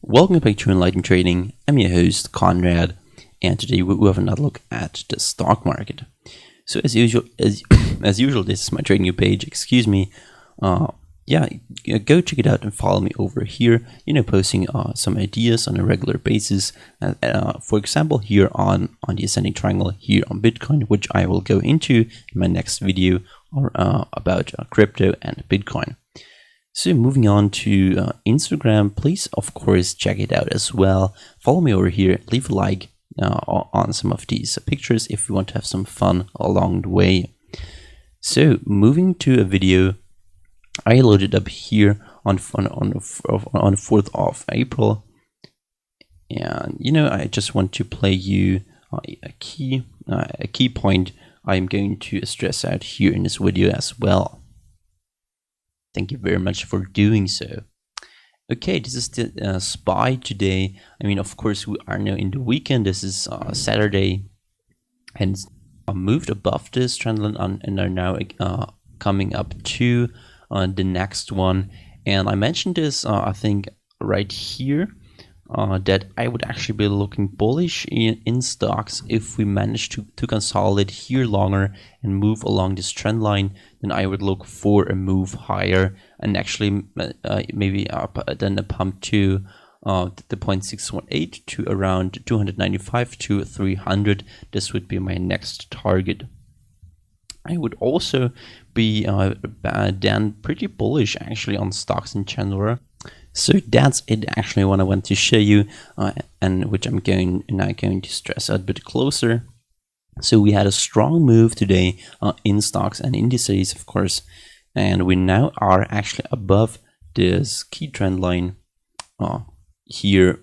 Welcome back to Enlightened Trading. I'm your host Conrad, and today we have another look at the stock market. So as usual, this is my TradingView page. Excuse me. Go check it out and follow me over here. Posting some ideas on a regular basis. For example, here on the ascending triangle here on Bitcoin, which I will go into in my next video about crypto and Bitcoin. So moving on to Instagram, please, of course, check it out as well. Follow me over here. Leave a like on some of these pictures if you want to have some fun along the way. So moving to a video I loaded up here on the 4th of April. And, I just want to play you a key point I'm going to stress out here in this video as well. Thank you very much for doing so. Okay, this is the SPY today. Of course, we are now in the weekend. This is Saturday, and moved above this trend line and are now coming up to the next one. And I mentioned this, I think, right here, that I would actually be looking bullish in stocks if we manage to consolidate here longer and move along this trend line. Then I would look for a move higher and actually maybe up then a pump to the 0.618 to around 295 to 300. This would be my next target. I would also be then pretty bullish actually on stocks in general. So that's it actually what I want to show you, and which I'm now going to stress out a bit closer. So we had a strong move today in stocks and indices, of course, and we now are actually above this key trend line here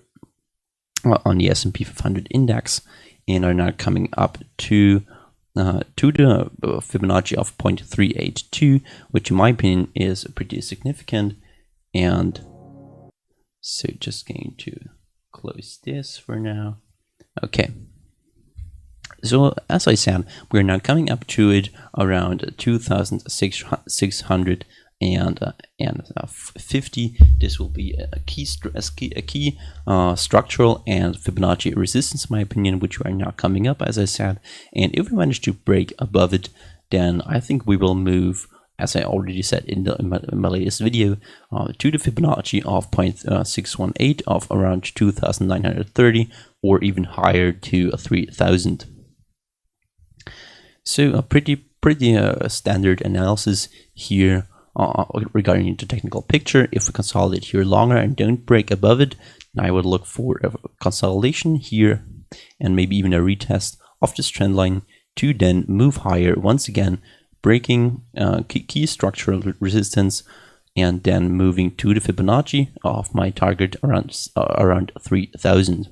on the S&P 500 index, and are now coming up to the Fibonacci of 0.382, which in my opinion is pretty significant. And so just going to close this for now. Okay. So as I said, we're now coming up to it around 2,650. This will be a key structural and Fibonacci resistance, in my opinion, which we are now coming up, as I said. And if we manage to break above it, then I think we will move, as I already said in my latest video, to the Fibonacci of 0.618 of around 2,930, or even higher to 3,000. So a pretty standard analysis here regarding the technical picture. If we consolidate here longer and don't break above it, I would look for a consolidation here and maybe even a retest of this trend line to then move higher once again, breaking key structural resistance, and then moving to the Fibonacci of my target around 3,000.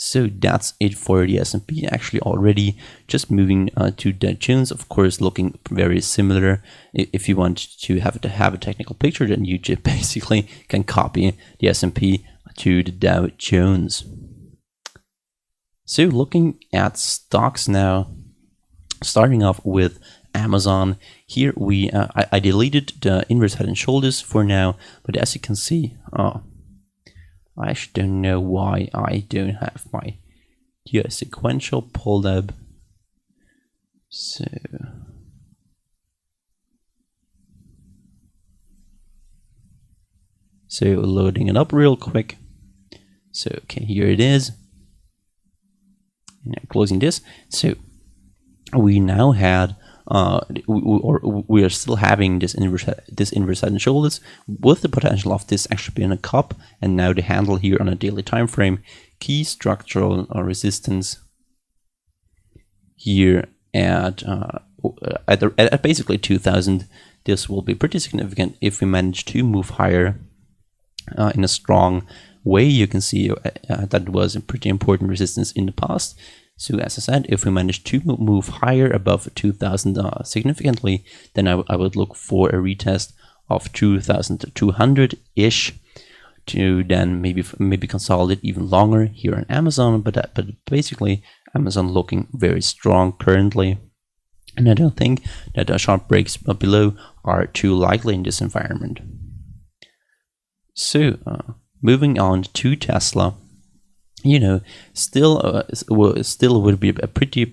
So that's it for the S&P. Actually, already just moving to Dow Jones, of course, looking very similar. If you want to have a technical picture, then you just basically can copy the S&P to the Dow Jones. So looking at stocks now, starting off with Amazon. Here I deleted the inverse head and shoulders for now, but as you can see, I actually don't know why I don't have my sequential pulled up. So loading it up real quick. So okay, here it is. Now closing this. So we now had we are still having this inverse head and shoulders with the potential of this actually being a cup, and now the handle here on a daily time frame, key structural resistance here at basically 2,000. This will be pretty significant if we manage to move higher in a strong way. You can see that was a pretty important resistance in the past. So as I said, if we manage to move higher above 2,000 significantly, then I would look for a retest of 2,200-ish to then maybe consolidate even longer here on Amazon. But basically, Amazon looking very strong currently. And I don't think that sharp breaks below are too likely in this environment. So moving on to Tesla, you know, still would be a pretty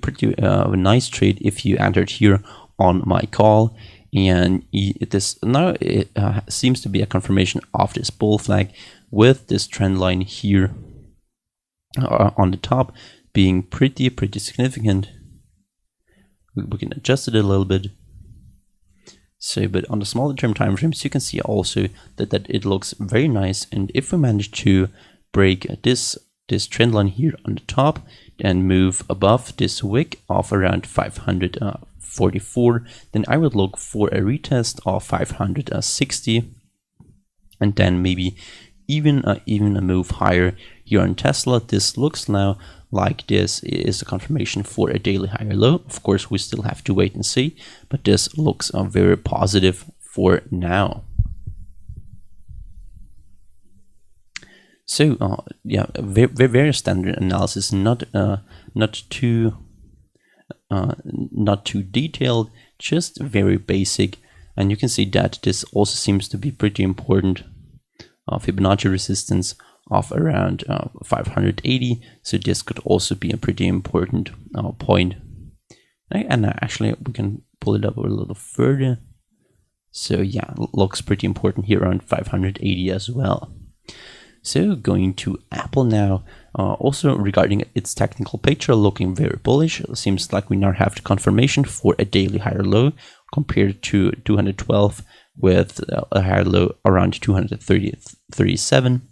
nice trade if you entered here on my call. And it seems to be a confirmation of this bull flag with this trend line here on the top being pretty significant. We can adjust it a little bit. So, but on the smaller term time frames, you can see also that it looks very nice. And if we manage to break this trend line here on the top and move above this wick of around 544, then I would look for a retest of 560, and then maybe even a move higher here on Tesla. This looks now like this is a confirmation for a daily higher low. Of course, we still have to wait and see, but this looks very positive for now. So yeah, very standard analysis, not too detailed, just very basic. And you can see that this also seems to be pretty important. Fibonacci resistance of around 580, so this could also be a pretty important point. And actually we can pull it up a little further. So yeah, looks pretty important here around 580 as well. So going to Apple now, also regarding its technical picture, looking very bullish. It seems like we now have the confirmation for a daily higher low compared to 212 with a higher low around 237.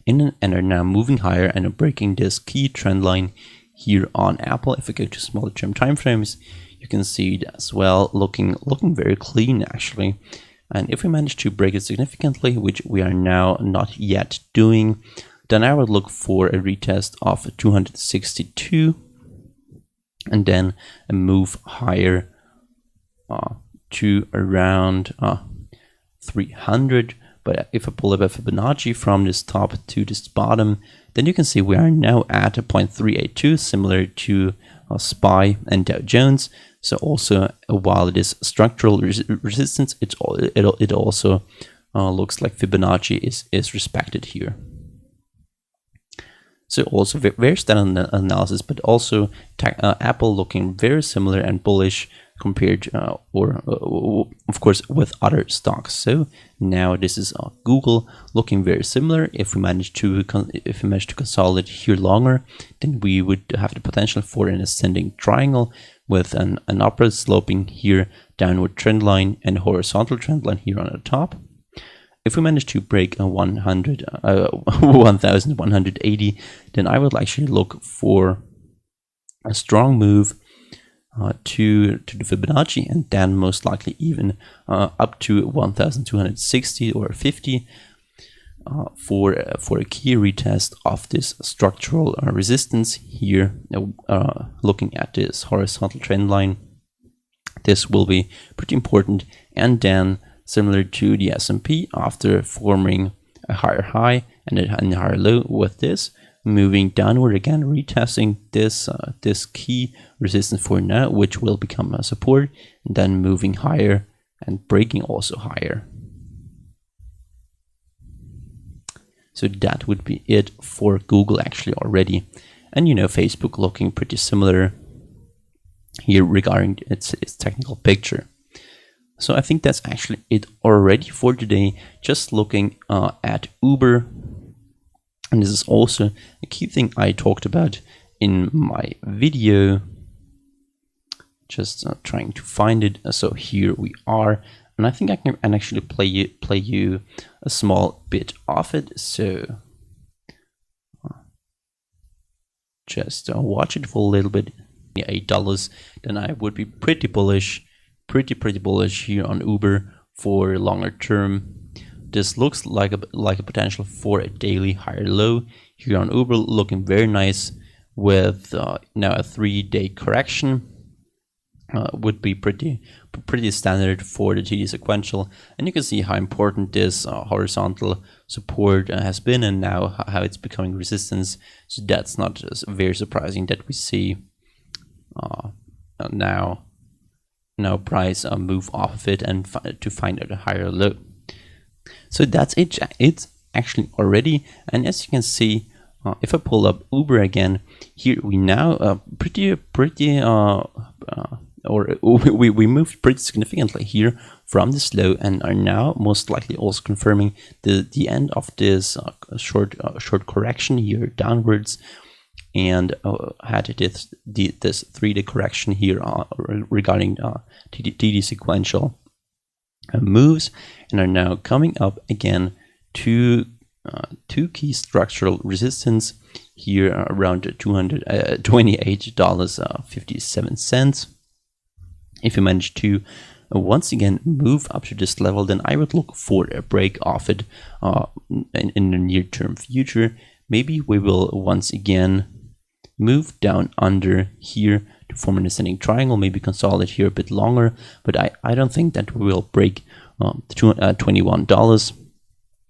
And are now moving higher and are breaking this key trend line here on Apple. If we go to smaller term time frames, you can see it as well, looking very clean actually. And if we manage to break it significantly, which we are now not yet doing, then I would look for a retest of 262 and then a move higher to around 300. But if I pull up a Fibonacci from this top to this bottom, then you can see we are now at a 0.382, similar to SPY and Dow Jones. So also, while it is structural resistance, it also looks like Fibonacci is respected here. So also very standard analysis, but also Apple looking very similar and bullish compared of course with other stocks. So now this is Google looking very similar. If we manage to consolidate here longer, then we would have the potential for an ascending triangle with an upward sloping here downward trend line and horizontal trend line here on the top. If we manage to break a 1180, then I would actually look for a strong move to the Fibonacci, and then most likely even up to 1260 or 50 for a key retest of this structural resistance here. Looking at this horizontal trend line, this will be pretty important. And then similar to the S&P, after forming a higher high and a higher low, with this moving downward again, retesting this key resistance for now, which will become a support, and then moving higher and breaking also higher. So that would be it for Google actually already. And you know, Facebook looking pretty similar here regarding its technical picture. So I think that's actually it already for today. Just looking at Uber. And this is also a key thing I talked about in my video. Just trying to find it. So here we are. And I think I can actually play you a small bit of it. So just watch it for a little bit. $8, then I would be pretty bullish, pretty bullish here on Uber for longer term. This looks like a potential for a daily higher low here on Uber, looking very nice with now a 3-day correction. Would be pretty standard for the TD sequential, and you can see how important this horizontal support has been, and now how it's becoming resistance. So that's not very surprising that we see now price move off of it and to find out a higher low. So that's it. actually already. And as you can see, if I pull up Uber again, here we now we moved pretty significantly here from this low, and are now most likely also confirming the end of this short correction here downwards, and had this 3-day correction here regarding TD sequential moves, and are now coming up again to two key structural resistance here around $228.57. If you manage to once again move up to this level, then I would look for a break off it in the near-term future. Maybe we will once again move down under here to form an ascending triangle, maybe consolidate here a bit longer, but I don't think that we will break $21.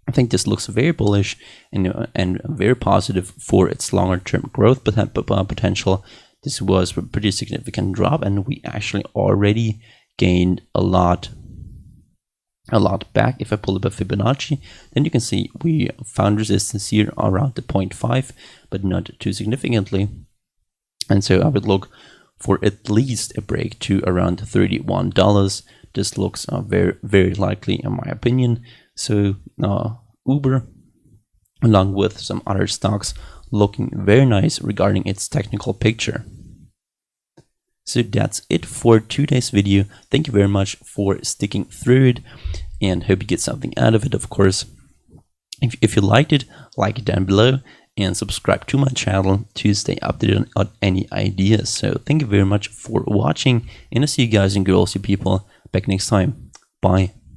I think this looks very bullish and very positive for its longer term growth potential. This was a pretty significant drop, and we actually already gained a lot back. If I pull up a Fibonacci, then you can see we found resistance here around the 0.5, but not too significantly. And so I would look for at least a break to around $31. This looks very, very likely in my opinion. So Uber, along with some other stocks, looking very nice regarding its technical picture. So that's it for today's video. Thank you very much for sticking through it, and hope you get something out of it, of course. If you liked it, like it down below, and subscribe to my channel to stay updated on any ideas. So thank you very much for watching, and I'll see you guys and girls, you people, back next time. Bye.